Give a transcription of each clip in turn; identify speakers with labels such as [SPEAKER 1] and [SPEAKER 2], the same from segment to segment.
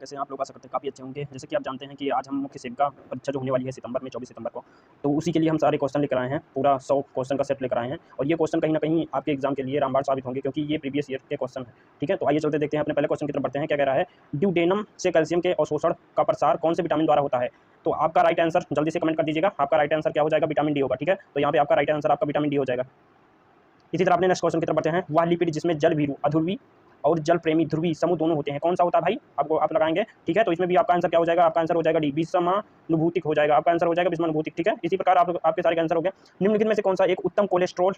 [SPEAKER 1] कैसे आप लोग आ सकते हैं काफ़ी अच्छे होंगे। जैसे कि आप जानते हैं कि आज हम मुख्य सेविका परीक्षा जो होने वाली है सितंबर में 24 सितंबर को, तो उसी के लिए हम सारे क्वेश्चन लेकर आए हैं। पूरा 100 क्वेश्चन का सेट लेकर आए हैं और ये क्वेश्चन कहीं न कहीं आपके एग्जाम के लिए रामबाण साबित होंगे क्योंकि ये प्रीवियस ईयर के क्वेश्चन हैं। ठीक है, तो आइए चलते देखते हैं अपने पहले क्वेश्चन की तरफ बढ़ते हैं। क्या कह रहा है, ड्यूडेनम से कैल्शियम के अवशोषण का प्रसार कौन से विटामिन द्वारा होता है? तो आपका राइट आंसर जल्दी से कमेंट कर दीजिएगा। आपका राइट आंसर क्या हो जाएगा? विटामिन डी होगा। ठीक है, तो यहाँ पे आपका राइट आंसर आपका विटामिन डी हो जाएगा। इसी तरह अपने नेक्स्ट क्वेश्चन की तरफ बढ़ते हैं। वह लिपिड जिसमें जल भीरु अध्रुवी और जल प्रेमी ध्रुवी समूह दोनों होते हैं, कौन सा होता है भाई? आपको आप लगाएंगे। ठीक है, तो इसमें भी आपका आंसर क्या हो जाएगा? आपका आंसर हो जाएगा डी, विषमानुभूतिक हो जाएगा। आपका आंसर हो जाएगा विषमानुभूतिक। ठीक है, इसी प्रकार आपके सारे आंसर हो गए। निम्नलिखित में से कौन सा एक उत्तम कोलेस्ट्रॉल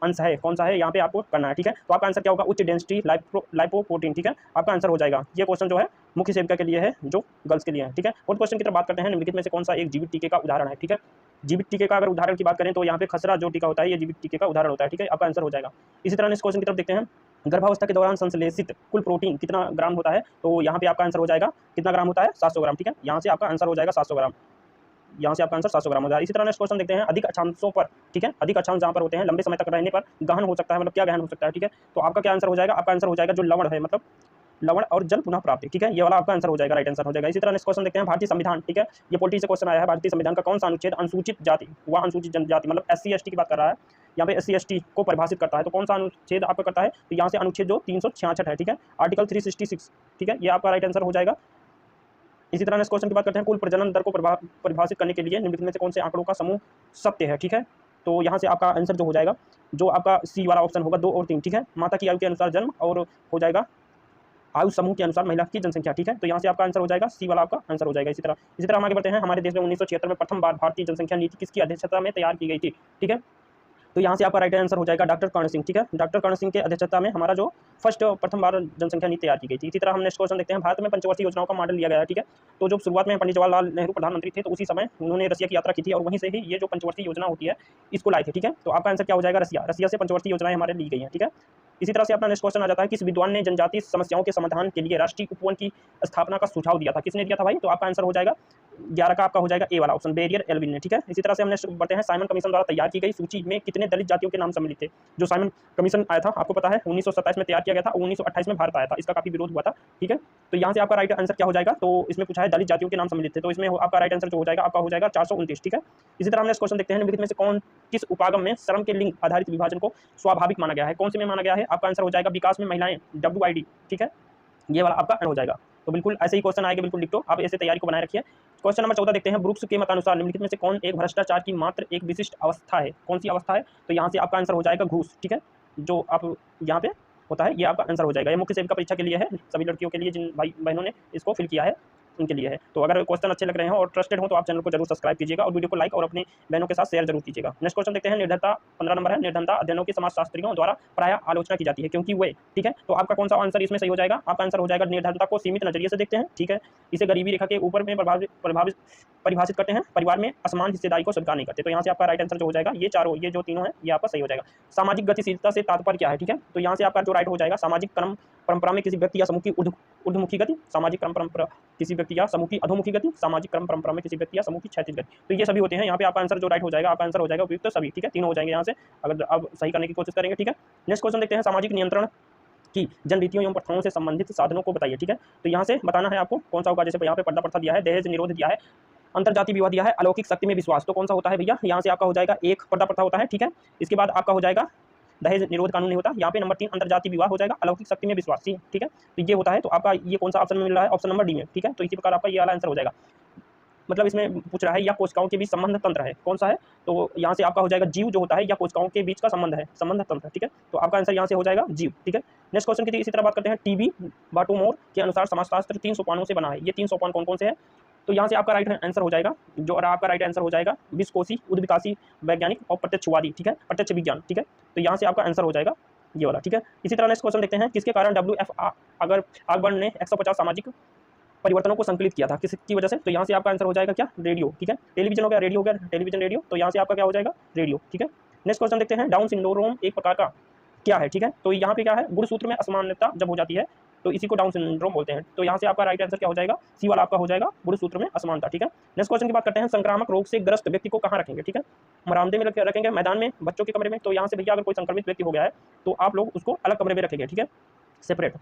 [SPEAKER 1] अंश है? कौन सा है? यहाँ पे आपको करना है। ठीक है, तो आपका आंसर क्या होगा? उच्च डेंसिटी लाइपोप्रोटीन। ठीक है, आपका आंसर हो जाएगा। ये क्वेश्चन जो है मुख्य सेविका के लिए है, जो गर्ल्स के लिए है। ठीक है, और क्वेश्चन की तरफ बात करते हैं। निम्नलिखित में से कौन सा एक जीवित टीके का उदाहरण है? ठीक है, जीवित टीके का अगर उदाहरण की बात करें तो यहाँ पे खसरा जो टीका होता है ये जीवित टीके का उदाहरण होता है। ठीक है, आपका आंसर हो जाएगा। इसी तरह इस क्वेश्चन की तरफ देखते हैं। गर्भावस्था के दौरान संश्लेषित कुल प्रोटीन कितना ग्राम होता है? तो यहाँ पे आपका आंसर हो जाएगा कितना ग्राम होता है? 700 ग्राम। ठीक है, यहाँ से आपका आंसर हो जाएगा 700 ग्राम। यहाँ से आपका आंसर 700 ग्राम हो जाएगा। इसी तरह नेक्स्ट क्वेश्चन देखते हैं। अधिक अक्षांशों पर, ठीक है, अधिक अक्षांश जहाँ पर होते हैं लंबे समय तक रहने पर गहन हो सकता है, मतलब क्या गहन हो सकता है? ठीक है, तो आपका क्या आंसर हो जाएगा? आपका आंसर हो जाएगा जो लवण है, मतलब लवण और जल पुनः प्राप्ति। ठीक है, ये वाला आपका आंसर हो जाएगा, राइट आंसर हो जाएगा। इसी तरह नेक्स्ट क्वेश्चन देखते हैं। भारतीय संविधान, ठीक है, ये पॉलिटी से क्वेश्चन आया है। भारतीय संविधान का कौन सा अनुच्छेद अनुसूचित जाति व अनुसूचित जनजाति मतलब SC ST की बात कर रहा है, यहाँ पे SC ST को परिभाषित करता है, तो कौन सा अनुच्छेद आपका करता है? तो यहाँ से अनुच्छेद जो 366 है। ठीक है, आर्टिकल 366। ठीक है, ये आपका राइट आंसर हो जाएगा। इसी तरह नेक्स्ट क्वेश्चन की बात करते हैं। कुल प्रजनन दर को परिभाषित करने के लिए निम्नलिखित में से कौन से आंकड़ों का समूह सत्य है? ठीक है, तो यहाँ से आपका आंसर जो हो जाएगा, जो आपका सी वाला ऑप्शन होगा 2 और 3। ठीक है, माता की आयु के अनुसार जन्म और हो जाएगा आयु समूह के अनुसार महिला की जनसंख्या। ठीक है, तो यहाँ से आपका आंसर हो जाएगा सी वाला आपका आंसर हो जाएगा। इसी तरह हम आगे बढ़ते हैं। हमारे देश में 1976 में प्रथम बार भारतीय जनसंख्या नीति किसकी अध्यक्षता में तैयार की गई थी? ठीक है, तो यहाँ से आपका राइट आंसर हो जाएगा डॉक्टर कर्ण सिंह। ठीक है, डॉक्टर कर्ण सिंह के अध्यक्षता में हमारा जो प्रथम बार जनसंख्या नीति तैयार की गई थी। इसी तरह हम नेक्स्ट क्वेश्चन देखते हैं। भारत में पंचवर्षीय योजनाओं का मॉडल लिया गया है। ठीक है, तो जो शुरुआत में पंडित जवाहरलाल नेहरू प्रधानमंत्री थे तो उसी समय उन्होंने रसिया की यात्रा की थी और वहीं से ही ये जो पंचवर्षीय योजना होती है इसको लाए थे। ठीक है, तो आपका आंसर क्या हो जाएगा? रसिया से पंचवर्षीय योजनाएं हमारे ली गई हैं। ठीक है, इसी तरह से अपना नेक्स्ट क्वेश्चन आ जाता है। किस विद्वान ने जनजातीय समस्याओं के समाधान के लिए राष्ट्रीय उपवन की स्थापना का सुझाव दिया था? किसने दिया था भाई? तो आपका आंसर हो जाएगा 11 का आपका हो जाएगा ए वाला ऑप्शन, बेरियर एल्विन ने। ठीक है, इसी तरह से हमने बढ़ते हैं। साइमन कमीशन द्वारा तैयार की गई सूची में कितने दलित जातियों के नाम सम्मिलित थे? जो साइमन कमीशन आया था आपको पता है 1927 में तैयार किया गया था, 1928 में भारत आया था, इसका काफी विरोध हुआ था। ठीक है, तो यहाँ से आपका राइट आंसर क्या हो जाएगा? तो इसमें पूछा है दलित जातियों के नाम सम्मिलित थे, तो इसमें आपका राइट आंसर जो हो जाएगा आपका हो जाएगा 429। ठीक है, इसी तरह हमने इस क्वेश्चन देखते हैं। निम्नलिखित में से कौन किस उपागम में श्रम के लिंग आधारित विभाजन को स्वाभाविक माना गया है? कौन से में माना गया है? आपका आंसर हो जाएगा विकास में महिलाएं, WID। ठीक है, ये वाला आपका हो जाएगा। तो बिल्कुल ऐसे ही क्वेश्चन आएगा, बिल्कुल लिख दो आप, ऐसे तैयारी को बनाए रखिए। क्वेश्चन नंबर 14 देखते हैं। ब्रुक्स के मतानुसार निम्नलिखित में से कौन एक भ्रष्टाचार की मात्र एक विशिष्ट अवस्था है? कौन सी अवस्था है? तो यहाँ से आपका आंसर हो जाएगा घूस। ठीक है, जो आप यहाँ पे होता है ये आपका आंसर हो जाएगा। ये मुख्य सेविका परीक्षा के लिए है, सभी लड़कियों के लिए जिन भाई बहनों ने इसको फिल किया है उनके लिए है। तो अगर क्वेश्चन अच्छे लग रहे हो और ट्रस्टेड हो तो आप चैनल को जरूर सब्सक्राइब कीजिएगा और वीडियो को लाइक और अपने बहनों के साथ शेयर जरूर कीजिएगा। नेक्स्ट क्वेश्चन देखते हैं। निर्धनता 15 नंबर है। निर्धनता अध्ययनों के समाजशास्त्रियों द्वारा प्रायः आलोचना की जाती है क्योंकि वे, ठीक है, तो आपका कौन सा आंसर इसमें सही हो जाएगा? आपका आंसर हो जाएगा निर्धनता को सीमित नजरिए से देखते हैं। ठीक है, इसे गरीबी रेखा के ऊपर में परिभाषित करते हैं, परिवार में असमान हिस्सेदारी को स्वीकार नहीं करते। तो यहाँ से आपका राइट आंसर जो हो जाएगा ये चारों, ये जो तीनों है ये आपका सही हो जाएगा। सामाजिक गतिशीलता से तात्पर्य क्या है? ठीक है, तो यहाँ से आपका जो राइट हो जाएगा सामाजिक क्रम परंपरा में किसी व्यक्ति या समूह की ऊर्ध्वमुखी गति, सामाजिक क्रम परंपरा किसी व्यक्ति या समूह की अधोमुखी गति, सामाजिक क्रम परंपरा में किसी व्यक्ति या समूह की क्षैतिज गति। तो ये सभी होते हैं। यहाँ पे आपका आंसर जो राइट हो जाएगा, आपका आंसर हो जाएगा उपयुक्त तो सभी। ठीक है, तीनों हो जाएंगे यहाँ से, अगर आप सही करने की कोशिश करेंगे। ठीक है, नेक्स्ट क्वेश्चन देखते हैं। सामाजिक नियंत्रण की जन रीतियों एवं प्रथाओं से संबंधित साधनों को बताइए। ठीक है, तो यहाँ से बताना है आपको कौन सा होगा। जैसे यहाँ पे पर्दा प्रथा दिया है, दहेज निरोध दिया है, अंतरजातीय विवाह दिया है, अलौकिक शक्ति में विश्वास, तो कौन सा होता है भैया? यहाँ से आपका हो जाएगा एक पर्दा प्रथा होता है। ठीक है, इसके बाद आपका हो जाएगा दहेज निरोध कानून नहीं होता। यहाँ पे नंबर 3 अंतरजातीय विवाह हो जाएगा, अलौकिक शक्ति में विश्वास। ठीक है, तो ये होता है। तो आपका ये कौन सा ऑप्शन में मिल रहा है? ऑप्शन नंबर डी में। ठीक है, तो इसी प्रकार आपका ये वाला आंसर हो जाएगा। मतलब इसमें पूछ रहा है या कोशिकाओं के बीच संबंध तंत्र है, कौन सा है? तो यहाँ से आपका हो जाएगा जीव जो होता है या कोशिकाओं के बीच का संबंध है, संबंध तंत्र। ठीक है, तो आपका आंसर यहाँ से हो जाएगा जीव। ठीक है, नेक्स्ट क्वेश्चन की इसी तरह बात करते हैं। टीबी बाटोमोर के अनुसार समाजशास्त्र 3 सोपानों से बना है। ये 3 सोपान कौन कौन से हैं? तो यहाँ से आपका राइट आंसर हो जाएगा, जो आपका राइट आंसर हो जाएगा विश्वकोशी, उद्विकासी, वैज्ञानिक और प्रत्यक्षवादी। ठीक है, प्रत्यक्ष विज्ञान। ठीक है, तो यहाँ से आपका आंसर हो जाएगा ये वाला। ठीक है, इसी तरह नेक्स्ट क्वेश्चन देखते हैं। किसके कारण WF अगर अकबर ने 150 सामाजिक परिवर्तनों को संकलित किया था, किसकी वजह से? तो यहाँ से आपका आंसर हो जाएगा क्या? रेडियो। ठीक है, टेलीविजन हो गया, रेडियो हो गया, टेलीविजन रेडियो, तो यहाँ से आपका क्या हो जाएगा? रेडियो। ठीक है, नेक्स्ट क्वेश्चन देखते हैं। डाउन सिंड्रोम एक प्रकार का क्या है? ठीक है, तो यहाँ पे क्या है? गुणसूत्र में असमानता जब हो जाती है तो इसी को डाउन सिंड्रोम बोलते हैं। तो यहाँ से आपका राइट आंसर क्या हो जाएगा? सी वाला आपका हो जाएगा गुणसूत्र में असमानता। ठीक है, नेक्स्ट क्वेश्चन की बात करते हैं। संक्रामक रोग से ग्रस्त व्यक्ति को कहाँ रखेंगे? ठीक है, बरामदे में रखेंगे, मैदान में, बच्चों के कमरे में। तो यहाँ से भैया अगर कोई संक्रमित व्यक्ति हो गया है तो आप लोग उसको अलग कमरे में रखेंगे। ठीक है, सेपरेट।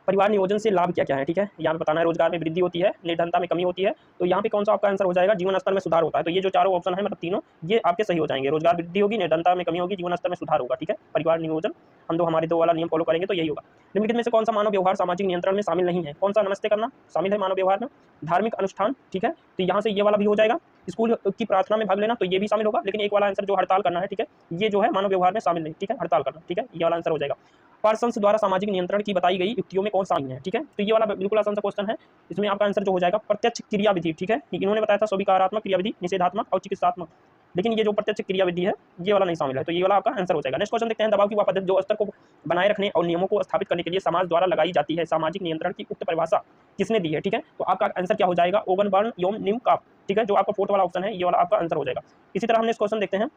[SPEAKER 1] परिवार नियोजन से लाभ क्या क्या है, ठीक है, यहाँ पे बताना है। रोजगार में वृद्धि होती है, निर्धनता में कमी होती है, तो यहाँ पे कौन सा आपका आंसर हो जाएगा, जीवन स्तर में सुधार होता है। तो ये जो चारों ऑप्शन है मतलब तीनों ये आपके सही हो जाएंगे। रोजगार वृद्धि होगी, निर्धनता में कमी होगी, जीवन स्तर में सुधार होगा, ठीक है। परिवार नियोजन हम हमारे दो वाला नियम फॉलो करेंगे तो यही होगा। निम्नलिखित में से कौन सा मानव व्यवहार सामाजिक नियंत्रण में शामिल नहीं है, कौन सा नमस्ते करना शामिल है मानव व्यवहार में, धार्मिक अनुष्ठान, ठीक है, तो यहाँ से ये वाला भी हो जाएगा। स्कूल की प्रार्थना में भाग लेना तो ये भी शामिल होगा, लेकिन एक वाला आंसर जो हड़ताल करना है, ठीक है, ये जो है मानव व्यवहार में शामिल नहीं, ठीक है, हड़ताल करना, ठीक है, ये वाला आंसर हो जाएगा। पार्सन्स द्वारा सामाजिक नियंत्रण की बताई गई युक्तियों में कौन सा नहीं है, ठीक है, तो ये वाला बिल्कुल आसान सा क्वेश्चन है। इसमें आपका आंसर जो हो जाएगा प्रत्यक्ष क्रियाविधि, ठीक है, इन्होंने बताया था स्वीकारात्मक क्रियाविधि, निषेधात्मक और चिकित्सात्मक, लेकिन ये जो प्रत्यक्ष क्रियाविधि है ये वाला नहीं शामिल है, तो ये वाला आपका आंसर हो जाएगा। नेक्स्ट क्वेश्चन देखते हैं। दबाव की वह पद्धति जो स्तर को बनाए रखने और नियमों को स्थापित करने के लिए समाज द्वारा लगाई जाती है, सामाजिक नियंत्रण की उक्त परिभाषा किसने दी है, ठीक है, तो आपका आंसर क्या हो जाएगा, ओवन बर्न योम निम काप, ठीक है, जो आपका फोर्थ वाला ऑप्शन है ये वाला आपका आंसर हो जाएगा। इसी तरह हम नेक्स्ट क्वेश्चन देखते हैं।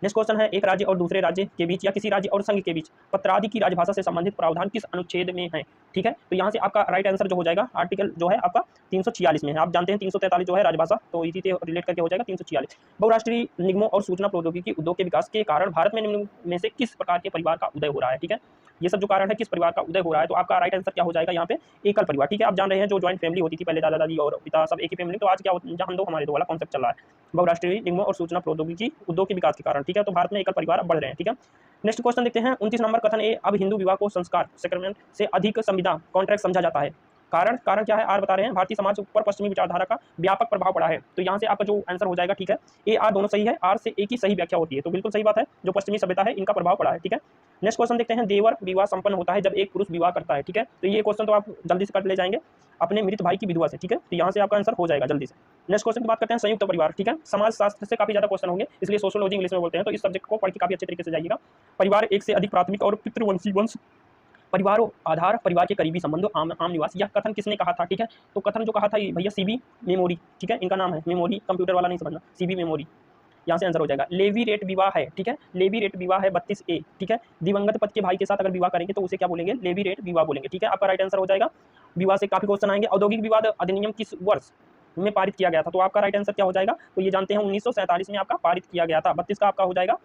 [SPEAKER 1] नेक्स्ट क्वेश्चन है, एक राज्य और दूसरे राज्य के बीच या किसी राज्य और संघ के बीच पत्रादि की राजभाषा से संबंधित प्रावधान किस अनुच्छेद में है, ठीक है, तो यहाँ से आपका राइट आंसर जो हो जाएगा आर्टिकल जो है आपका 346 में है। आप जानते हैं 343 जो है राजभाषा, तो इसी से रिलेट करके हो जाएगा 346। बहुराष्ट्रीय निगमों और सूचना प्रौद्योगिकी उद्योग के विकास के कारण भारत में निम्न में से किस प्रकार के परिवार का उदय हो रहा है, ठीक है, ये सब जो कारण है किस परिवार का उदय हो रहा है, तो आपका राइट आंसर क्या हो जाएगा यहाँ पे एकल परिवार, ठीक है। आप जान रहे हैं जो ज्वाइंट फैमिली होती थी पहले, दादा दादी और पिता सब एक ही फैमिली, तो आज क्या हम दो हमारे दो वाला कॉन्सेप्ट चल रहा है, बहुराष्ट्रीय निगमों और सूचना प्रौद्योगिकी उद्योग के विकास के कारण, ठीक है, तो भारत में एकल परिवार बढ़ रहे हैं, ठीक है। नेक्स्ट क्वेश्चन देखते हैं। 29 नंबर कथन ए, अब हिंदू विवाह को संस्कार सेक्रेमेंट से अधिक संविदा कॉन्ट्रैक्ट समझा जाता है, कारण क्या है, आर बता रहे हैं, भारतीय समाज पर पश्चिमी विचारधारा का व्यापक प्रभाव पड़ा है, तो यहाँ से आपका जो आंसर हो जाएगा, ठीक है, ए आर दोनों सही है, आर से एक ही सही व्याख्या होती है, तो बिल्कुल सही बात है, जो पश्चिमी सभ्यता है इनका प्रभाव पड़ा है, ठीक है। नेक्स्ट क्वेश्चन देखते हैं। देवर विवाह संपन्न होता है जब एक पुरुष विवाह करता है, ठीक है, तो ये क्वेश्चन तो आप जल्दी से कर ले जाएंगे अपने मृत भाई की विधवा से, ठीक है, तो यहाँ से आपका आंसर हो जाएगा जल्दी से। नेक्स्ट क्वेश्चन की बात करते हैं। संयुक्त परिवार, ठीक है, समाज शास्त्र से काफी ज्यादा क्वेश्चन होंगे, इसलिए सोशियोलॉजी इंग्लिश में बोलते हैं, तो इस सब्जेक्ट को पढ़ के काफी अच्छे तरीके से जाइएगा। परिवार एक से अधिक प्राथमिक और पितृवंशी वंश परिवार आधार, परिवार के करीबी संबंधों, आम निवास, यह कथन किसने कहा था, ठीक है, तो कथन जो कहा था भैया सीबी मेमोरी, ठीक है, इनका नाम है मेमोरी, कंप्यूटर वाला नहीं समझना, सीबी मेमोरी, यहाँ से आंसर हो जाएगा। लेवी रेट विवाह है, ठीक है, लेवी रेट विवाह है 32A, ठीक है, दिवंगत पति के भाई के साथ अगर विवाह करेंगे तो उसे क्या बोलेंगे, लेवी रेट विवाह बोलेंगे, ठीक है, आपका राइट आंसर हो जाएगा। विवाह से काफी क्वेश्चन आएंगे। औद्योगिक विवाद अधिनियम किस वर्ष में पारित किया गया था, तो आपका राइट आंसर क्या हो जाएगा, तो ये जानते हैं 1947 में आपका पारित किया गया था। 32 का आपका हो जाएगा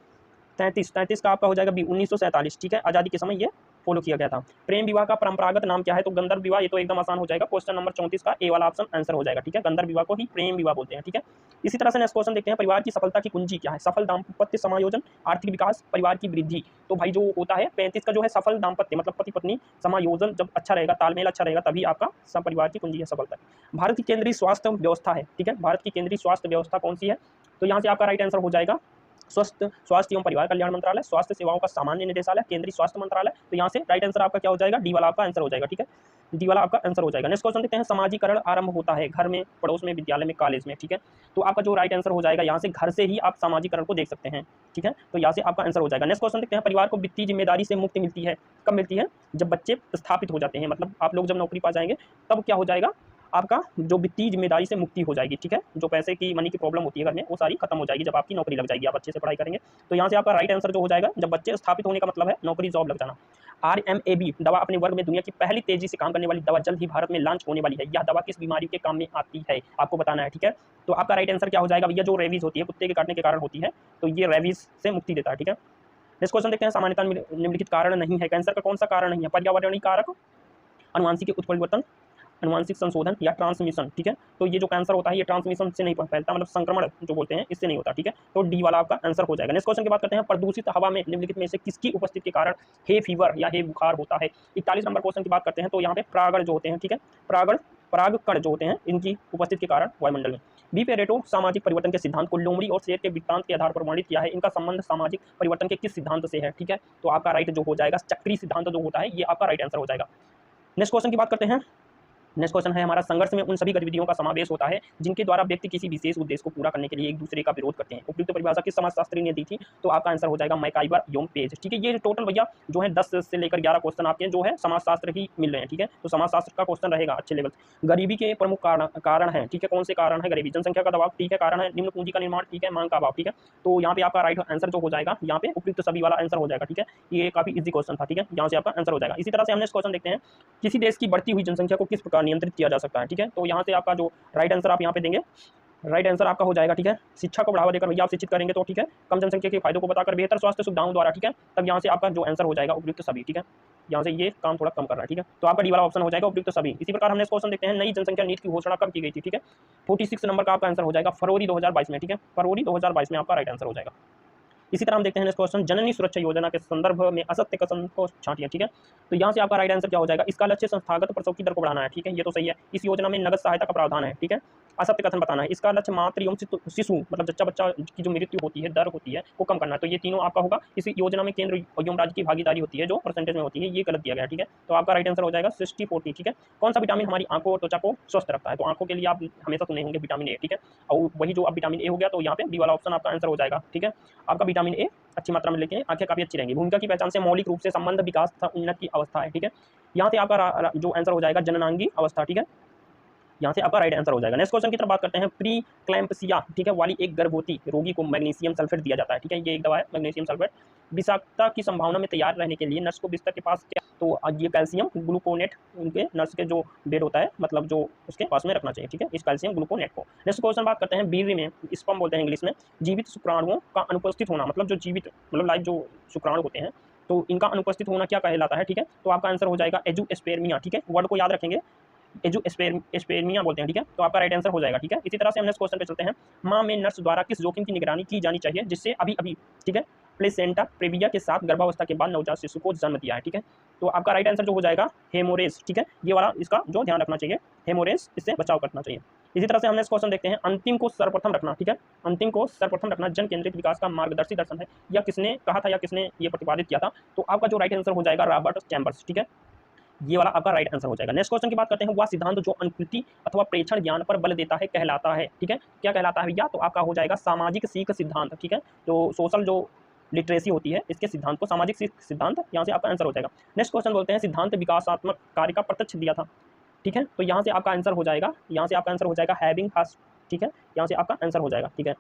[SPEAKER 1] 33 का आपका हो जाएगा 1947, ठीक है, आजादी के समय ये फॉलो किया गया था। प्रेम विवाह का परंपरागत नाम क्या है, तो गंधर्व विवाह, ये तो एकदम आसान हो जाएगा, क्वेश्चन नंबर 34 का ए वाला ऑप्शन आंसर हो जाएगा, ठीक है, गंधर्व विवाह को ही प्रेम विवाह बोलते हैं, ठीक है। इसी तरह से नेक्स्ट क्वेश्चन देखते हैं। परिवार की सफलता की कुंजी क्या है, सफल दाम्पत्य समायोजन, आर्थिक विकास, परिवार की वृद्धि, तो भाई जो होता है 35 का जो है सफल दाम्पत्य मतलब पति पत्नी समायोजन जब अच्छा रहेगा, तालमेल अच्छा रहेगा, तभी आपका सब परिवार की कुंजी है सफलता। भारत की केंद्रीय स्वास्थ्य व्यवस्था है, ठीक है, भारत की केंद्रीय स्वास्थ्य व्यवस्था कौन सी है, तो यहाँ से आपका राइट आंसर हो जाएगा स्वास्थ्य एवं परिवार कल्याण मंत्रालय, स्वास्थ्य सेवाओं का सामान्य निदेशालय, केंद्रीय स्वास्थ्य मंत्रालय, तो यहाँ से राइट आंसर आपका क्या हो जाएगा, डी वाला आपका आंसर हो जाएगा, ठीक है, डी वाला आपका आंसर हो जाएगा। नेक्स्ट क्वेश्चन देखते हैं। समाजीकरण आरंभ होता है घर में, पड़ोस में, विद्यालय में, कॉलेज में, ठीक है, तो आपका जो राइट आंसर हो जाएगा यहाँ से घर से ही आप समाजीकरण को देख सकते हैं, ठीक है, तो यहाँ से आपका आंसर हो जाएगा। नेक्स्ट क्वेश्चन देखते हैं। परिवार को वित्तीय जिम्मेदारी से मुक्ति मिलती है, कब मिलती है, जब बच्चे स्थापित हो जाते हैं, मतलब आप लोग जब नौकरी पा जाएंगे तब क्या हो जाएगा, आपका जो वित्तीय जिम्मेदारी से मुक्ति हो जाएगी, ठीक है, जो पैसे की मनी की प्रॉब्लम होती है घर में वो सारी खत्म हो जाएगी जब आपकी नौकरी लग जाएगी, आप अच्छे से पढ़ाई करेंगे, तो यहाँ से आपका राइट आंसर जो हो जाएगा जब बच्चे स्थापित होने का मतलब है नौकरी जॉब लग जाना। RMAB दवा अपने वर्ग में दुनिया की पहली तेजी से काम करने वाली दवा जल्द ही भारत में लॉन्च होने वाली है, यह दवा किस बीमारी के काम में आती है, आपको बताना है, ठीक है, तो आपका राइट आंसर क्या हो जाएगा भैया, जो रेबीज होती है, कुत्ते के काटने के कारण होती है, तो ये रेबीज से मुक्ति देता है, ठीक है। नेक्स्ट क्वेश्चन देखते हैं। सामान्यतः निम्नलिखित कारण नहीं है, कैंसर का कौन सा कारण नहीं है, पर्यावरणीय कारक, अनुवांशिक उत्परिवर्तन, अनुवांशिक संशोधन या ट्रांसमिशन, ठीक है, तो ये जो कैंसर होता है ये ट्रांसमिशन से नहीं फैलता, मतलब संक्रमण जो बोलते हैं इससे नहीं होता, ठीक है, तो डी वाला आपका आंसर हो जाएगा। नेक्स्ट क्वेश्चन की बात करते हैं। प्रदूषित हवा में निम्नलिखित में से किसकी उपस्थिति के कारण हे फीवर या हे बुखार होता है। 41 नंबर क्वेश्चन की बात करते हैं, तो यहाँ पे परागण जो होते हैं, ठीक है, परागकण जो होते हैं इनकी उपस्थिति के कारण वायुमंडल में। बी पेरेटो सामाजिक परिवर्तन के सिद्धांत को लोमड़ी और शेर के वृत्तांत के आधार पर वर्णित किया है, इनका संबंध सामाजिक परिवर्तन के किस सिद्धांत से है, ठीक है, तो आपका राइट जो हो जाएगा चक्रीय सिद्धांत जो होता है ये आपका राइट आंसर हो जाएगा। नेक्स्ट क्वेश्चन की बात करते हैं। नेक्स्ट क्वेश्चन है हमारा, संघर्ष में उन सभी गतिविधियों का समावेश होता है जिनके द्वारा व्यक्ति किसी विशेष उद्देश्य को पूरा करने के लिए एक दूसरे का विरोध करते हैं। उपयुक्त परिभाषा किस समाजशास्त्री ने दी थी, तो आपका आंसर हो जाएगा मैकाइवर योम पेज, ठीक है। ये टोटल भैया जो है 10 से लेकर 11 क्वेश्चन आपके जो है समाजशास्त्र ही मिल रहे हैं, ठीक है, तो समाजशास्त्र का क्वेश्चन रहेगा अच्छे लेवल। गरीबी के प्रमुख कारण है, ठीक है, कौन से कारण है, गरीबी, जनसंख्या का दबाव, ठीक है, कारण है निम्न पूंजी का निर्माण, ठीक है, मांग का अभाव, ठीक है, तो यहाँ पे आपका राइट आंसर जो हो जाएगा यहाँ पे उपयुक्त सभी वाला आंसर हो जाएगा, ठीक है, ये काफी इजी क्वेश्चन था, ठीक है, यहाँ से आपका आंसर हो जाएगा। इसी तरह से हमने क्वेश्चन देखते हैं। किसी देश की बढ़ती हुई जनसंख्या को किस प्रकार नियंत्रित किया जा सकता है, ठीक है, तो यहाँ से आपका जो राइट आंसर आप यहाँ पे देंगे राइट आंसर आपका हो जाएगा, ठीक है। शिक्षा को बढ़ावा देकर भैया आप शिक्षित करेंगे तो ठीक है, कम जनसंख्या के फायदों को बताकर बेहतर स्वास्थ्य सुविधाओं द्वारा, ठीक है, तब यहाँ से आपका जो आंसर हो जाएगा उपयुक्त सभी, ठीक है। यहाँ से ये काम थोड़ा कम कर रहा है, ठीक है, तो आपका डी वाला ऑप्शन हो जाएगा उपयुक्त सभी। इसी प्रकार हमने इस क्वेश्चन देखते हैं, नई जनसंख्या नीति की घोषणा कब की गई थी, ठीक है। 46 नंबर का आपका आंसर हो जाएगा फरवरी 2022 में, ठीक है, फरवरी 2022 में आपका राइट आंसर हो जाएगा। इसी तरह हम देखते हैं नेक्स्ट क्वेश्चन, जननी सुरक्षा योजना के संदर्भ में असत्य कथन को छांटिए, ठीक है। तो यहाँ से आपका राइट आंसर क्या हो जाएगा, इसका लक्ष्य संस्थागत प्रसव की दर को बढ़ाना है, ठीक है, ये तो सही है। इस योजना में नगद सहायता का प्रावधान है, ठीक है। असत्य कथन बताना है, इसका लक्ष्य मातृ एवं शिशु मतलब जच्चा बच्चा की जो मृत्यु होती है, दर होती है, को कम करना है। तो ये तीनों आपका होगा। इस योजना में केंद्र एवं राज्य की भागीदारी होती है, जो परसेंटेज में होती है, ये गलत दिया गया, ठीक है। तो आपका राइट आंसर हो जाएगा 60-40, ठीक है। कौन सा विटामिन हमारी आंखों और त्वचा को स्वस्थ रखता है, तो आंखों के लिए आप हमेशा सुने होंगे विटामिन ए, ठीक है। और वही जो अब विटामिन ए हो गया, तो यहाँ पे डी वाला ऑप्शन आपका आंसर हो जाएगा, ठीक है। आपका विटामिन ए अच्छी मात्रा में लेके आंखें काफी अच्छी रहेंगी। भूमिका की पहचान से मौलिक रूप से संबंध, विकास तथा उन्नत की अवस्था है, ठीक है। यहाँ से आपका जो आंसर हो जाएगा जननांगी अवस्था, ठीक है। यहाँ से आपका राइट आंसर हो जाएगा। नेक्स्ट क्वेश्चन की तरफ बात करते हैं, प्री क्लैम्पसिया, ठीक है, वाली एक गर्भवती रोगी को मैग्नीशियम सल्फेट दिया जाता है, ठीक है। ये एक दवा है मैग्नीशियम सल्फेट। विषाक्तता की संभावना में तैयार रहने के लिए नर्स को बिस्तर के पास क्या, तो ये कैल्शियम ग्लूकोनेट उनके नर्स के जो बेड होता है, मतलब जो उसके पास में रखना चाहिए, ठीक है, इस कैल्शियम ग्लूकोनेट को। नेक्स्ट क्वेश्चन बात करते हैं, वीर्य में, स्पर्म बोलते हैं इंग्लिश में, जीवित शुक्राणुओं का अनुपस्थित होना, मतलब जो जीवित मतलब लाइव जो शुक्राणु होते हैं, तो इनका अनुपस्थित होना क्या कहलाता है, ठीक है। तो आपका आंसर हो जाएगा एजुस्पेर्मिया, ठीक है, वर्ड को याद रखेंगे, एजुस्पेर्मिया बोलते हैं, ठीक है। तो आपका राइट आंसर हो जाएगा, ठीक है। इसी तरह से हम नेक्स्ट क्वेश्चन पे चलते हैं, माँ में नर्स द्वारा किस जोखिम की निगरानी की जानी चाहिए जिससे अभी अभी, ठीक है, प्लेसेंटा प्रेविया के साथ गर्भावस्था के बाद नवजात शिशु को जन्म दिया है, ठीक है। तो आपका राइट आंसर जो हो जाएगा हेमोरेज, ठीक है, ये वाला इसका जो ध्यान रखना चाहिए, हेमोरेज, इससे बचाव करना चाहिए। इसी तरह से हम नेक्स्ट क्वेश्चन देखते हैं, अंतिम को सर्वप्रथम रखना, ठीक है, अंतिम को सर्वप्रथम रखना जन केंद्रित विकास का मार्गदर्शी दर्शन है, या किसने कहा था या किसने ये प्रतिपादित किया था, तो आपका जो राइट आंसर हो जाएगा रॉबर्ट चैम्बर्स, ठीक है, ये वाला आपका राइट आंसर हो जाएगा। नेक्स्ट क्वेश्चन की बात करते हैं, वह सिद्धांत जो अनुकृति अथवा प्रेक्षण ज्ञान पर बल देता है कहलाता है, ठीक है, क्या कहलाता है भैया, तो आपका हो जाएगा सामाजिक सीख सिद्धांत, ठीक है, जो सोशल जो लिटरेसी होती है, इसके सिद्धांत को सामाजिक सीख सिद्धांत, यहाँ से आपका आंसर हो जाएगा। नेक्स्ट क्वेश्चन बोलते हैं, सिद्धांत विकासात्मक कार्य का प्रत्यक्ष दिया था, ठीक है, तो यहाँ से आपका आंसर हो जाएगा, यहाँ से आपका आंसर हो जाएगा हैविंग हस, ठीक है, यहाँ से आपका आंसर हो जाएगा, ठीक है।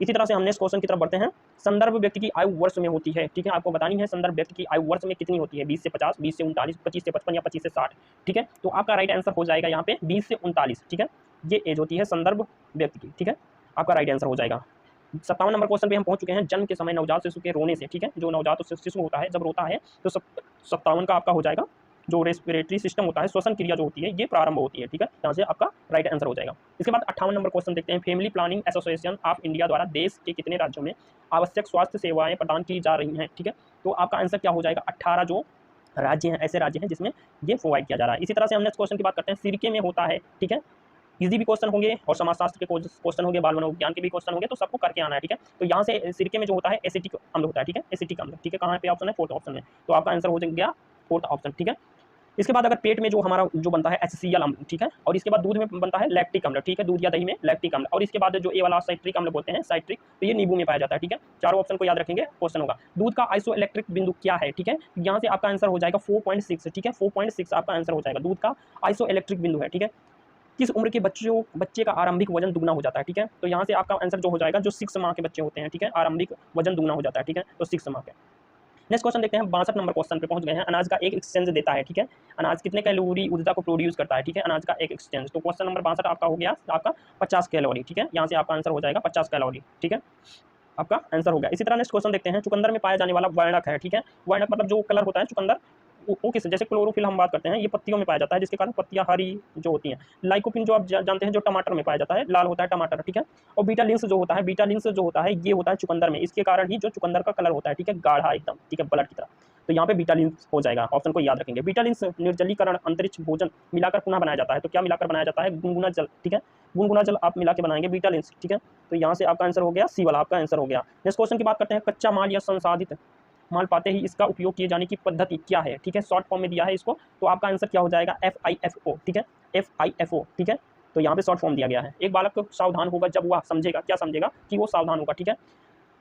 [SPEAKER 1] इसी तरह से हम नेक्स्ट क्वेश्चन की तरफ बढ़ते हैं, संदर्भ व्यक्ति की आयु वर्ष में होती है, ठीक है, आपको बतानी है संदर्भ व्यक्ति की आयु वर्ष में कितनी होती है, 20 से 50, 20 से 39, 25 से 55 या 25 से 60, ठीक है। तो आपका राइट आंसर हो जाएगा यहाँ पे 20 से 39, ठीक है, ये एज होती है संदर्भ व्यक्ति की, ठीक है, आपका राइट आंसर हो जाएगा। 57 नंबर क्वेश्चन पे हम पहुंच चुके हैं, जन्म के समय नवजात शिशु के रोने से, ठीक है, जो नवजात शिशु होता है जब रोता है तो 57 का आपका हो जाएगा, जो रेस्पिरेटरी सिस्टम होता है, श्वसन क्रिया जो होती है, ये प्रारंभ होती है, ठीक है, यहाँ से आपका राइट आंसर हो जाएगा। इसके बाद 58 नंबर क्वेश्चन देखते हैं, family planning association of India द्वारा देश के कितने राज्यों में आवश्यक स्वास्थ्य सेवाएं प्रदान की जा रही हैं, ठीक है। तो आपका आंसर क्या हो जाएगा, 18 जो राज्य हैं, ऐसे राज्य हैं जिसमें ये प्रोवाइड किया जा रहा है। इसी तरह से हम नेक्स्ट क्वेश्चन की बात करते हैं, सिरके में होता है, ठीक है, इजी भी क्वेश्चन होंगे और समाजशास्त्र के क्वेश्चन होंगे, बाल मनोविज्ञान के भी क्वेश्चन होंगे, तो सबको करके आना है, ठीक है। तो यहाँ से सिरके में जो होता है एसिटिक अम्ल होता है, ठीक है, एसिटिक अम्ल, ठीक है, कहाँ पे ऑप्शन है, फोर्थ ऑप्शन में, तो आपका आंसर हो गया फोर्थ ऑप्शन, ठीक है। इसके बाद अगर पेट में जो हमारा जो बनता है HCl अम्ल, ठीक है, और इसके बाद दूध में बनता है लैक्टिक अम्ल, ठीक है, दूध या दही में लैक्टिक अम्ल, और इसके बाद जो ए वाला साइट्रिक अम्ल बोलते हैं साइट्रिक, तो ये नींबू में पाया जाता है, ठीक है। चारों ऑप्शन को याद रखेंगे, क्वेश्चन होगा दूध का आइसोइलेक्ट्रिक बिंदु क्या है, ठीक है, यहाँ से आपका आंसर हो जाएगा 4.6, ठीक है, 4.6 आपका आंसर हो जाएगा, दूध का आइसोइलेक्ट्रिक बिंदु है, ठीक है। किस उम्र के बच्चे का आरंभिक वजन दुगना हो जाता है, ठीक है, तो यहाँ से आपका आंसर जो हो जाएगा, जो 6 माह के बच्चे होते हैं, ठीक है, आरंभिक वजन दुगना हो जाता है, ठीक है, तो 6 माह के। नेक्स्ट क्वेश्चन देखते हैं, 62 नंबर क्वेश्चन पे पहुंच गए हैं, अनाज का एक एक्सचेंज देता है, ठीक है, अनाज कितने कैलोरी ऊर्जा को प्रोड्यूस करता है, ठीक है, अनाज का एक एक्सचेंज, तो क्वेश्चन नंबर 62 आपका हो गया आपका 50 कैलोरी, ठीक है, यहाँ से आपका आंसर हो जाएगा 50 कैलोरी, ठीक है, आपका आंसर हो गया। इसी तरह नेक्स्ट क्वेश्चन देखते हैं, चुकंदर में पाया जाने वाला वर्णक है, ठीक है, वर्णक मतलब जो कलर होता है चुकंदर, वो किस, जैसे क्लोरोफिल हम बात करते हैं, ये पत्तियों में पाया जाता है, जिसके कारण पत्तियां हरी जो होती हैं। लाइकोपिन जो आप जानते हैं, जो टमाटर में पाया जाता है, लाल होता है टमाटर, ठीक है, और बीटा लिंस जो होता है, बीटा लिंस जो होता है ये होता है चुकंदर में, इसके कारण ही जो चुकंदर का कलर होता है, ठीक है, गाढ़ा एकदम, ठीक है, ब्लड की तरह, तो यहाँ पे बीटा लिंस हो जाएगा, ऑप्शन को याद रखेंगे। बीटा लिंस निर्जलीकरण अंतरिक्ष भोजन मिलाकर पुनः बनाया जाता है, तो क्या मिलाकर बनाया जाता है, गुनगुना जल, ठीक है, गुनगुना जल आप मिला के बनाएंगे बीटा लिंस, ठीक है, तो यहाँ से आपका आंसर हो गया सी वाला, आपका आंसर हो गया। नेक्स्ट क्वेश्चन की बात करते हैं, कच्चा माल या संसाधित माल पाते ही इसका उपयोग किए जाने की पद्धति क्या है, ठीक है, शॉर्ट फॉर्म में दिया है इसको, तो आपका आंसर क्या हो जाएगा, FIFO, ठीक है, FIFO, ठीक है, तो यहाँ पे शॉर्ट फॉर्म दिया गया है। एक बालक सावधान होगा जब वह समझेगा, क्या समझेगा, कि वो सावधान होगा, ठीक है,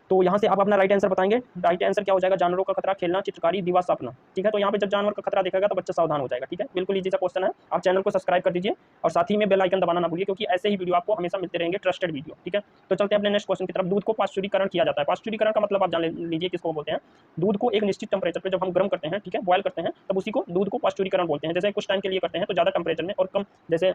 [SPEAKER 1] तो यहाँ से आप अपना राइट आंसर बताएंगे, राइट आंसर क्या हो जाएगा, जानवरों का खतरा, खेलना, चित्रकारी, दीवा, सपना, ठीक है, तो यहाँ पे जब जानवर का खतरा देखेगा तो बच्चा सावधान हो जाएगा, ठीक है, बिल्कुल इजी सा क्वेश्चन है। आप चैनल को सब्सक्राइब कर दीजिए और साथ ही में बेल आइकन दबाना ना भूलिए, क्योंकि ऐसे ही वीडियो आपको हमेशा मिलते रहेंगे, ट्रस्टेड वीडियो, ठीक है। तो चलते हैं अपने नेक्स्ट क्वेश्चन की तरफ, दूध को पाश्चुरीकरण किया जाता है, पाश्चुरीकरण का मतलब आप जान लीजिए किसको बोलते हैं, दूध को एक निश्चित टेम्परेचर पर जब हम गर्म करते हैं, ठीक है, बॉयल करते हैं, तब उसी को दूध को पाश्चुरीकरण बोलते हैं। जैसे कुछ टाइम के लिए करते हैं तो ज़्यादा टेम्परेचर में, और कम जैसे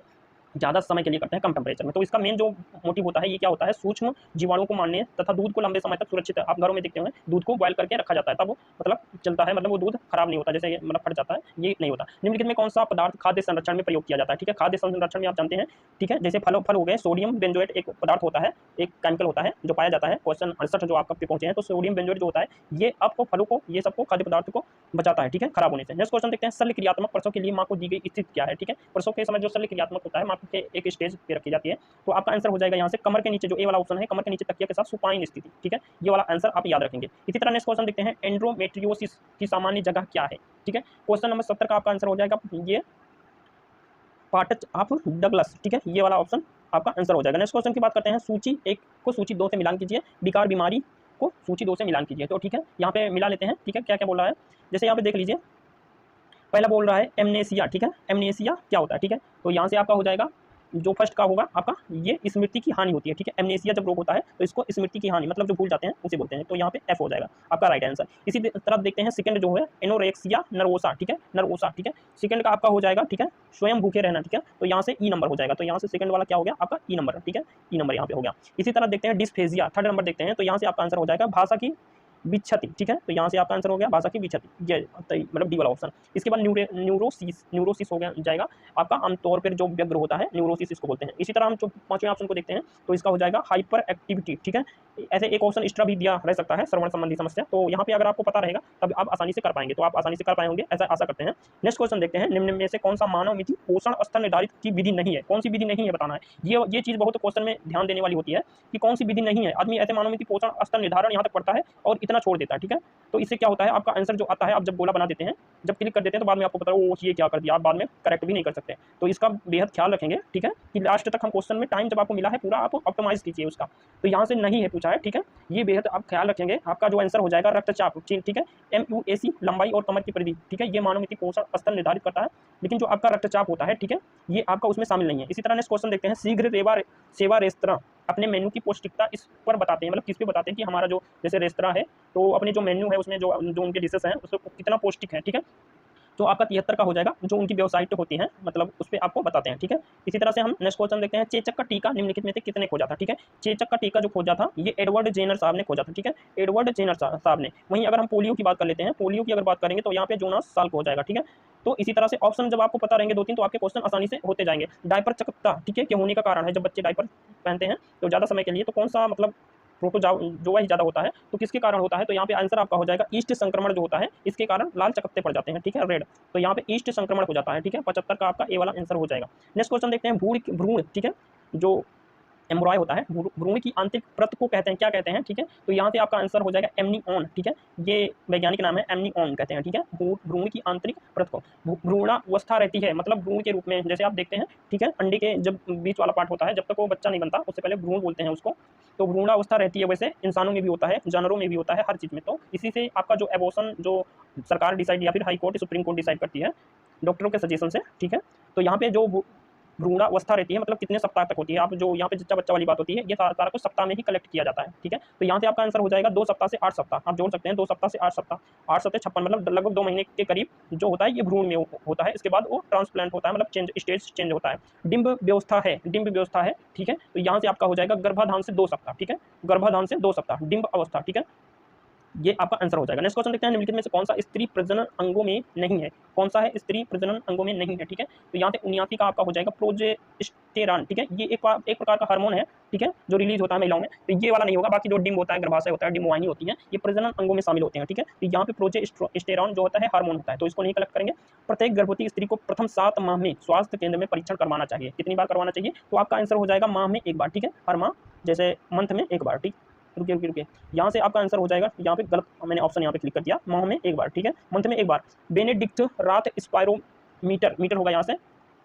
[SPEAKER 1] ज़्यादा समय के लिए करते हैं कम टेम्परेचर में। तो इसका मेन जो मोटिव होता है ये क्या होता है, सूक्ष्म जीवाणुओं को मारने तथा दूध को लंबे समय तक सुरक्षित, आप घरों में देखते होंगे दूध को बॉयल करके रखा जाता है, तब वो मतलब चलता है, मतलब वो दूध खराब नहीं होता, जैसे मतलब फट जाता है, ये नहीं होता। निम्नलिखित में कौन सा पदार्थ खाद्य संरक्षण में प्रयोग किया जाता है? ठीक है, खाद्य संरक्षण में आप जानते हैं, ठीक है, जैसे फल हो गए, सोडियम बेंजोएट एक पदार्थ होता है, एक केमिकल होता है जो पाया जाता है। क्वेश्चन 68 जो आपका पे पहुंचे हैं, तो सोडियम बेंजोएट जो होता है ये आपको फलों को, ये सबको, खाद्य पदार्थ को बचाता है, ठीक है, खराब होने से। नेक्स्ट क्वेश्चन देखते हैं, शल्य क्रियात्मक प्रसव के लिए मां को दी गई स्थिति क्या है? ठीक है, प्रसव के समय जो शल्य क्रियात्मक होता है मां के एक स्टेज पे रखी जाती है, तो आपका आंसर हो जाएगा यहाँ से कमर के नीचे, जो ए वाला ऑप्शन है, कमर के नीचे तकिया के साथ सुपाइन स्थिति, ठीक है, ये वाला आंसर आप याद रखेंगे। इसी तरह नेक्स्ट क्वेश्चन देखते हैं, एंड्रोमेट्रियोसिस की सामान्य जगह क्या है? ठीक है, क्वेश्चन नंबर 70 का आपका आंसर हो जाएगा ये पार्टच ऑफ डगलस, ठीक है, ये वाला ऑप्शन आपका आंसर हो जाएगा। नेक्स्ट क्वेश्चन की बात करते हैं, सूची 1 को सूची 2 से मिलान कीजिए, विकार बीमारी को सूची 2 से मिलान कीजिए। तो ठीक है, यहाँ पे मिला लेते हैं, ठीक है, क्या क्या बोल रहा है, जैसे यहाँ पे देख लीजिए, पहला बोल रहा है एमनेसिया, ठीक है, एमनेसिया क्या होता है? ठीक है, तो यहाँ से आपका हो जाएगा जो फर्स्ट का होगा आपका, ये स्मृति की हानि होती है, ठीक है, एमनेसिया जब रोग होता है तो इसको स्मृति की हानि, मतलब जो भूल जाते हैं उसे बोलते हैं, तो यहाँ पे एफ हो जाएगा आपका राइट आंसर। इसी तरफ देखते हैं सेकंड जो है एनोरेक्सिया नर्वोसा, ठीक है, नर्वोसा, ठीक है, सेकंड का आपका हो जाएगा, ठीक है, स्वयं भूखे रहना, ठीक है, तो यहाँ से ई नंबर हो जाएगा, तो यहाँ से सेकंड वाला क्या हो गया आपका ई नंबर, ठीक है, ई नंबर यहाँ पे हो गया। इसी तरह देखते हैं डिस्फेजिया, थर्ड नंबर देखते हैं, तो यहाँ से आपका आंसर हो जाएगा भाषा की विक्षति, ठीक है, तो यहाँ से आपका आंसर हो गया भाषा की विक्षति, ये मतलब डी वाला ऑप्शन। इसके बाद न्यूरोसिस हो गया जाएगा आपका, आमतौर पर जो व्यग्र होता है न्यूरोसिस इसको बोलते हैं। इसी तरह हम जो पांचवें ऑप्शन को देखते हैं, तो इसका हो जाएगा हाइपर एक्टिविटी, ठीक है, ऐसे एक ऑप्शन एक्स्ट्रा भी दिया रह सकता है, श्रवण संबंधी समस्या, तो यहाँ पे अगर आपको पता रहेगा तब आप आसानी से कर पाएंगे, तो आप आसानी से कर पाएंगे ऐसा आशा करते हैं। नेक्स्ट क्वेश्चन देखते हैं, निम्न में से कौन सा मानव मिति पोषण स्तर निर्धारित की विधि नहीं है? कौन सी विधि नहीं है बताना है, ये चीज बहुत क्वेश्चन में ध्यान देने वाली होती है कि कौन सी विधि नहीं है। आदमी ऐसे मानव मिति पोषण स्तर निर्धारण यहाँ तक पढ़ता है और इतना छोड़ देता है, ठीक है, तो इससे क्या होता है आपका आंसर जो आता है, आप जब गोला बना देते हैं, जब क्लिक कर देते हैं, तो बाद में आपको पता है वो ये क्या कर दिया, आप बाद में करेक्ट भी नहीं कर सकते, तो इसका बेहद ख्याल रखेंगे, ठीक है, कि लास्ट तक हम क्वेश्चन में टाइम जब आपको मिला है पूरा आप ऑप्टिमाइज कीजिए उसका, तो यहाँ से नहीं है पूछा है, ठीक है, ये बेहद आप ख्याल रखेंगे। आपका जो आंसर हो जाएगा रक्तचाप, ठीक है, MUAC लंबाई और कमर की परिधि, ठीक है, ये मानव मिति पोषण स्तर निर्धारित करता है, लेकिन जो आपका रक्तचाप होता है, ठीक है, ये आपका उसमें शामिल नहीं है। इसी तरह नेक्स्ट क्वेश्चन देखते हैं, शीघ्र सेवा रेस्तरां अपने मेन्यू की पौष्टिकता इस पर बताते हैं, मतलब किस पे बताते हैं कि हमारा जो जैसे रेस्तरां है तो अपने जो मेन्यू है उसमें जो उनके डिशेस हैं उसको कितना पौष्टिक है, ठीक है, तो आपका 73 का हो जाएगा, जो उनकी वेबसाइट होती है, मतलब उस पर आपको बताते हैं, ठीक है। इसी तरह से हम नेक्स्ट क्वेश्चन देखते हैं, चेचक का टीका निम्नलिखित में से कितने खोजा था? ठीक है, चेचक का टीका जो खोजा था ये एडवर्ड जेनर साहब ने खोजा था, ठीक है, एडवर्ड जेनर साहब ने। वहीं अगर हम पोलियो की बात कर लेते हैं, पोलियो की अगर बात करेंगे तो यहाँ पे जोनास साल्क हो जाएगा, ठीक है। तो इसी तरह से ऑप्शन जब आपको पता रहेंगे 2-3 तो आपके क्वेश्चन आसानी से होते जाएंगे। डायपर चकत्ता, ठीक है, क्या होने का कारण है, जब बच्चे डायपर पहनते हैं तो ज़्यादा समय के लिए, तो कौन सा मतलब प्रोटोजोआ ही ज़्यादा होता है, तो किसके कारण होता है? तो यहाँ पे आंसर आपका हो जाएगा ईस्ट संक्रमण जो होता है इसके कारण लाल चकत्ते पड़ जाते हैं, ठीक है, रेड, तो यहाँ पे ईस्ट संक्रमण हो जाता है, ठीक है, 75 का आपका ए वाला आंसर हो जाएगा। नेक्स्ट क्वेश्चन देखते हैं, भ्रूण, ठीक है, जो एम्ब्रॉय होता है, भ्रूण की आंतरिक परत को कहते हैं, क्या कहते हैं, ठीक है, तो यहाँ से आपका आंसर हो जाएगा एमनिओन, ठीक है, ये वैज्ञानिक नाम है, एमनिओन कहते हैं, ठीक है, भ्रूण की आंतरिक परत को भ्रूणावस्था रहती है, मतलब भ्रूण के रूप में, जैसे आप देखते हैं, ठीक है, अंडे के जब बीच वाला पार्ट होता है, जब तक वो बच्चा नहीं बनता उससे पहले भ्रूण बोलते हैं उसको, तो भ्रूणावस्था रहती है। वैसे इंसानों में भी होता है, जानवरों में भी होता है, हर चीज़ में। तो इसी से आपका जो एबॉर्शन जो सरकार डिसाइड या फिर high court supreme court decide करती है डॉक्टरों के सजेशन से, ठीक है, तो यहाँ पे जो भ्रूणावस्था रहती है, मतलब कितने सप्ताह तक होती है, आप जो यहाँ पे जच्चा बच्चा वाली बात होती है, ये सारा कुछ सप्ताह में ही कलेक्ट किया जाता है, ठीक है, तो यहाँ से आपका आंसर हो जाएगा 2 सप्ताह से 8 सप्ताह, आप जोड़ सकते हैं 2 सप्ताह से 8 सप्ताह, 8 सप्ताह 56, मतलब लगभग 2 महीने के करीब जो होता है ये भ्रूण में होता है, इसके बाद वो ट्रांसप्लांट होता है, मतलब स्टेज चेंज होता है। डिंब व्यवस्था है, ठीक है, तो यहाँ से आपका हो जाएगा गर्भाधान से 2 सप्ताह, ठीक है, गर्भाधान से 2 सप्ताह डिंब अवस्था, ठीक है, ये आपका आंसर हो जाएगा। नेक्स्ट क्वेश्चन देखते हैं, निम्नलिखित में से कौन सा स्त्री प्रजनन अंगों में नहीं है? कौन सा है स्त्री प्रजनन अंगों में नहीं है, ठीक है, तो यहाँ से 79 का आपका हो जाएगा प्रोजेस्टेरॉन, ठीक है, ये एक प्रकार का हार्मोन है, ठीक है, जो रिलीज होता है महिलाओं में, तो ये वाला नहीं होगा। बाकी जो डिम्ब होता है, गर्भाशय होता है, डिम्ब वाहिनी होती है, ये प्रजनन अंगों में शामिल होते हैं, ठीक है, तो यहाँ पे प्रोजेस्टेरॉन जो होता है हार्मोन होता है, तो इसको नहीं कलेक्ट करेंगे। प्रत्येक गर्भवती स्त्री को प्रथम 7 माह में स्वास्थ्य केंद्र में परीक्षण करवाना चाहिए, कितनी बार करवाना चाहिए? तो आपका आंसर हो जाएगा माह में 1 बार, ठीक है, हर माह, जैसे मंथ में 1 बार, ठीक, रुकिए, यहाँ से आपका आंसर हो जाएगा, यहाँ पे गलत मैंने ऑप्शन यहाँ पे क्लिक कर दिया, माह में 1 बार, ठीक है, मंथ में 1 बार। बेनेडिक्ट रात स्पायरोमीटर होगा यहाँ से,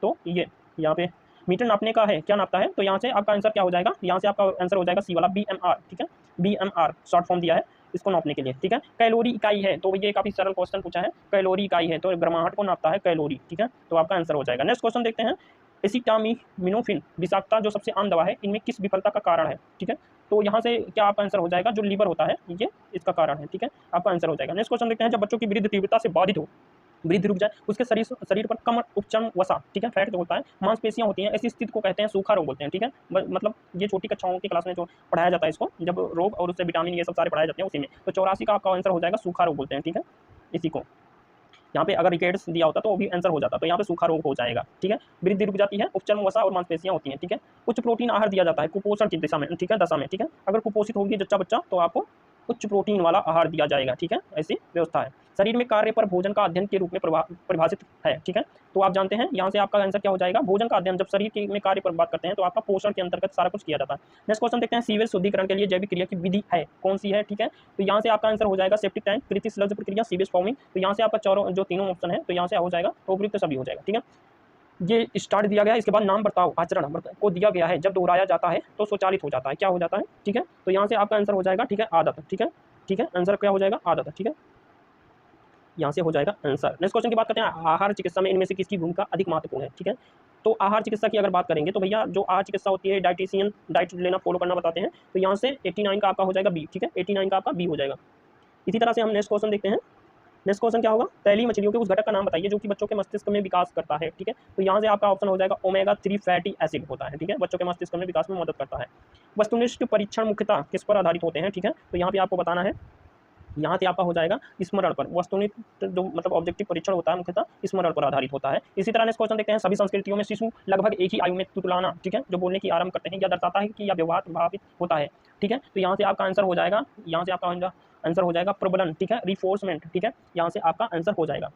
[SPEAKER 1] तो ये यहाँ पे मीटर नापने का है, क्या नापता है, तो यहाँ से आपका आंसर क्या हो जाएगा, यहाँ से आपका आंसर हो जाएगा सी वाला BMR, ठीक है, BMR शॉर्ट फॉर्म दिया है इसको नापने के लिए, ठीक है। कैलोरी इकाई है, तो ये काफी सरल क्वेश्चन पूछा है, कैलोरी इकाई है तो गर्माहट को नापता है कैलोरी, ठीक है, तो आपका आंसर हो जाएगा। नेक्स्ट क्वेश्चन देखते हैं, एसिटामिनोफेन विषाक्तता जो सबसे आम दवा है, इनमें किस विफलता का कारण है, ठीक है, तो यहाँ से क्या आपका आंसर हो जाएगा, जो लीवर होता है ये इसका कारण है, ठीक है, आपका आंसर हो जाएगा। नेक्स्ट क्वेश्चन देखते हैं, जब बच्चों की वृद्धि तीव्रता से बाधित हो वृद्धि रुक जाए, उसके शरीर पर कम उपचर्म वसा, ठीक है, फैट जो होता है, मांसपेशियां होती हैं, ऐसी स्थिति को कहते हैं सूखा रोग बोलते हैं, ठीक है। मतलब ये छोटी कक्षाओं की क्लास में जो पढ़ाया जाता है इसको, जब रोग और उससे विटामिन ये सब सारे पढ़ाए जाते हैं उसी में, तो 84 का आपका आंसर हो जाएगा सूखा रोग बोलते हैं, ठीक है। इसी को यहाँ पे अगर रिकेट्स दिया होता तो वो भी आंसर हो जाता, तो यहाँ पे सूखा रोग हो जाएगा, ठीक है। वृद्धि रुक जाती है, उपचर्म वसा और मांसपेशियां होती हैं, ठीक है। उच्च प्रोटीन आहार दिया जाता है कुपोषण की दिशा में, ठीक है, दशा में, ठीक है। अगर कुपोषित होगी जच्चा बच्चा तो आपको उच्च प्रोटीन वाला आहार दिया जाएगा, ठीक है, ऐसी व्यवस्था है। शरीर में कार्य पर भोजन का अध्ययन के रूप में परिभाषित है, ठीक है। तो आप जानते हैं यहाँ से आपका आंसर क्या हो जाएगा, भोजन का अध्ययन। जब शरीर में कार्य पर बात करते हैं तो आपका पोषण के अंतर्गत सारा कुछ किया जाता है। नेक्स्ट क्वेश्चन देखते हैं, सीवेज शुद्धिकरण के लिए जैविक क्रिया की विधि है, कौन सी है, ठीक है। तो यहाँ से आपका आंसर हो जाएगा सेप्टिक टैंक, कृत्रिम स्लज प्रक्रिया, सीवेज फॉर्मिंग। तो यहाँ से आपका चारों जो तीनों ऑप्शन है तो यहाँ से हो जाएगा, तो उपयुक्त सभी हो जाएगा, ठीक है। ये स्टार्ट दिया गया है, इसके बाद नाम बताओ आचरण को दिया गया है, जब दोहराया जाता है तो स्वचालित हो जाता है, क्या हो जाता है, ठीक है। तो यहाँ से आपका आंसर हो जाएगा, ठीक है, आदत, ठीक है, ठीक है, आंसर क्या हो जाएगा, आदत, ठीक है, यहाँ से हो जाएगा आंसर। नेक्स्ट क्वेश्चन की बात करते हैं, आहार चिकित्सा में इनमें से किसकी भूमिका अधिक महत्वपूर्ण है, ठीक है। तो आहार चिकित्सा की अगर बात करेंगे तो भैया जो आहार चिकित्सा होती है, डाइटिशियन डाइट लेना फॉलो करना बताते हैं, तो यहाँ से 89 का आपका हो जाएगा बी, ठीक है, 89 का आपका बी हो जाएगा। इसी तरह से हम नेक्स्ट क्वेश्चन देखते हैं। नेक्स्ट क्वेश्चन क्या होगा, तैलीय मछलियों के उस घटक का नाम बताइए जो कि बच्चों के मस्तिष्क में विकास करता है, ठीक है। तो यहाँ से आपका ऑप्शन हो जाएगा ओमेगा 3 फैटी एसिड होता है, ठीक है, बच्चों के मस्तिष्क में विकास में मदद करता है। वस्तुनिष्ठ परीक्षण मुख्यतः किस पर आधारित होते हैं, ठीक है। तो यहाँ पे आपको बताना है, यहाँ से आपका हो जाएगा स्मरण पर, वस्तुनिष्ठ जो मतलब ऑब्जेक्टिव परीक्षण होता है मुख्यतः स्मरण पर आधारित होता है। इसी तरह नेक्स्ट क्वेश्चन देखते हैं, सभी संस्कृतियों में शिशु लगभग एक ही आयु में तुतलाना, ठीक है, जो बोलने की आरंभ करते हैं, या दर्शाता है कि यह व्यवहार प्रभावित होता है, ठीक है। तो यहाँ से आपका आंसर हो जाएगा, यहाँ से आपका आंसर हो जाएगा प्रबलन, ठीक है, रिफोर्समेंट, ठीक है, यहाँ से आपका आंसर हो जाएगा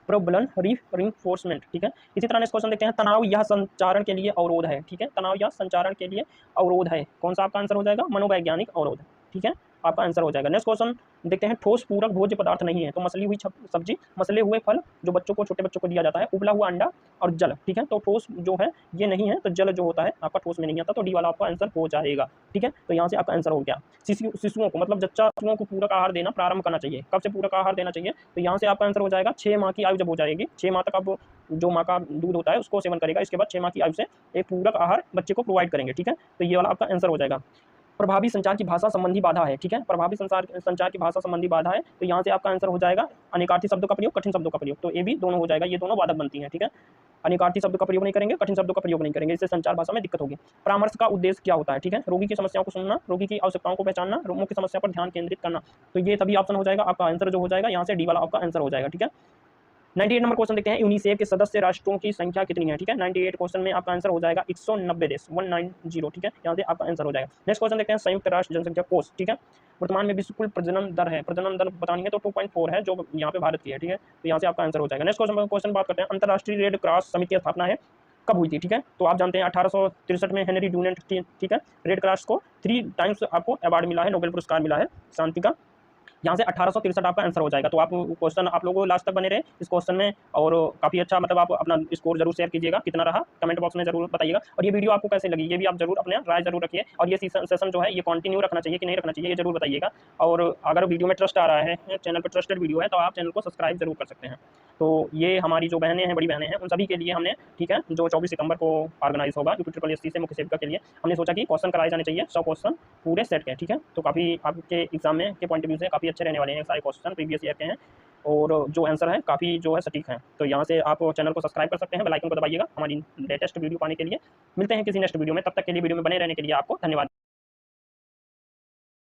[SPEAKER 1] प्रबलन रिफोर्समेंट, ठीक है। इसी तरह नेक्स्ट क्वेश्चन देखते हैं, तनाव या संचारण के लिए अवरोध है, ठीक है, तनाव या संचारण के लिए अवरोध है, कौन सा आपका आंसर हो जाएगा, मनोवैज्ञानिक अवरोध, ठीक है, आपका आंसर हो जाएगा। नेक्स्ट क्वेश्चन देखते हैं, ठोस पूरक भोज्य पदार्थ नहीं है, तो मसली हुई सब्जी, मसले हुए फल जो बच्चों को, छोटे बच्चों को दिया जाता है, उबला हुआ अंडा और जल, ठीक है। तो ठोस जो है ये नहीं है, तो जल जो होता है आपका ठोस में नहीं आता, तो डी वाला आपका आंसर हो जाएगा, ठीक है। तो यहाँ से आपका आंसर हो गया। शिशुओं को मतलब जच्चा शिशुओं को पूरक आहार देना प्रारंभ करना चाहिए, कब से पूरक आहार देना चाहिए, तो यहाँ से आपका आंसर हो जाएगा 6 माह की आयु जब हो जाएगी, 6 माह तक आप जो माँ का दूध होता है उसको सेवन करेगा, इसके बाद 6 माह की आयु से एक पूरक आहार बच्चे को प्रोवाइड करेंगे, ठीक है। तो ये वाला आपका आंसर हो जाएगा। प्रभावी संचार की भाषा संबंधी बाधा है, ठीक है, प्रभावी संचार की भाषा संबंधी बाधा है, तो यहाँ से आपका आंसर हो जाएगा अनेकार्थी शब्दों का प्रयोग, कठिन शब्दों का प्रयोग, तो ये भी दोनों हो जाएगा, ये दोनों बाधक बनती हैं, ठीक है। अनेकार्थी शब्द का प्रयोग नहीं करेंगे, कठिन शब्दों का प्रयोग नहीं करेंगे, इससे संचार भाषा में दिक्कत होगी। परामर्श का उद्देश्य क्या होता है, ठीक है, रोगी की समस्याओं को सुनना, रोगी की आवश्यकताओं को पहचानना, मुख्य समस्या पर ध्यान केंद्रित करना, तो ये सभी ऑप्शन हो जाएगा। आपका आंसर जो हो जाएगा यहाँ से डी वाला आपका आंसर हो जाएगा, ठीक है। 98 नंबर क्वेश्चन देखते हैं, यूनिसेफ के सदस्य राष्ट्रों की संख्या कितनी है, ठीक है। 98 क्वेश्चन में आपका आंसर हो जाएगा 190 देश, 190, ठीक है, यहाँ से आपका आंसर हो जाएगा। नेक्स्ट क्वेश्चन देखते हैं, संयुक्त राष्ट्र जनसंख्या कोष, ठीक है, वर्तमान में विश्व कुल प्रजनन दर है, प्रजनन दर बतानी है तो 2.4 है जो यहाँ पे भारत की है, ठीक है। तो यहाँ से आपका आंसर हो जाएगा। नेक्स्ट क्वेश्चन बात करते हैं, अंतर्राष्ट्रीय रेड क्रॉस समिति की स्थापना है कब हुई थी, ठीक है। तो आप जानते हैं 1863 में हेनरी डूनेंट, ठीक है, रेड क्रॉस को 3 टाइम्स आपको अवार्ड मिला है, नोबेल पुरस्कार मिला है शांति का, यहाँ से 1863 आपका आंसर हो जाएगा। तो आप क्वेश्चन आप लोगों लास्ट तक बने रहे इस क्वेश्चन में, और काफ़ी अच्छा मतलब आप अपना स्कोर जरूर शेयर कीजिएगा, कितना रहा कमेंट बॉक्स में जरूर बताइएगा, और ये वीडियो आपको कैसे लगी ये भी आप जरूर अपने राय जरूर रखिए, और ये सेशन जो है ये कंटिन्यू रखना चाहिए कि नहीं रखना चाहिए ये जरूर बताइएगा। और अगर वीडियो में ट्रस्ट आ रहा है, चैनल पर ट्रस्टेड वीडियो है, तो आप चैनल को सब्सक्राइब जरूर कर सकते हैं। तो ये हमारी जो बहनें हैं, बड़ी बहनें हैं, उन सभी के लिए हमने, ठीक है, जो 24 सितंबर को ऑर्गेनाइज होगा UPSSC से मुख्य सेविका के लिए, हमने सोचा कि क्वेश्चन कराए जाने चाहिए 100 क्वेश्चन पूरे सेट के, ठीक है। तो काफ़ी आपके एग्जाम में के पॉइंट ऑफ व्यू से काफ़ी अच्छे रहने वाले हैं सारे क्वेश्चन, प्रीवियस ईयर के हैं, और जो आंसर है काफ़ी जो है सटीक है। तो यहाँ से आप चैनल को सब्सक्राइब कर सकते हैं, बेल आइकन को दबाइएगा हमारी लेटेस्ट वीडियो पाने के लिए। मिलते हैं किसी नेक्स्ट वीडियो में, तब तक के लिए वीडियो में बने रहने के लिए आपको धन्यवाद।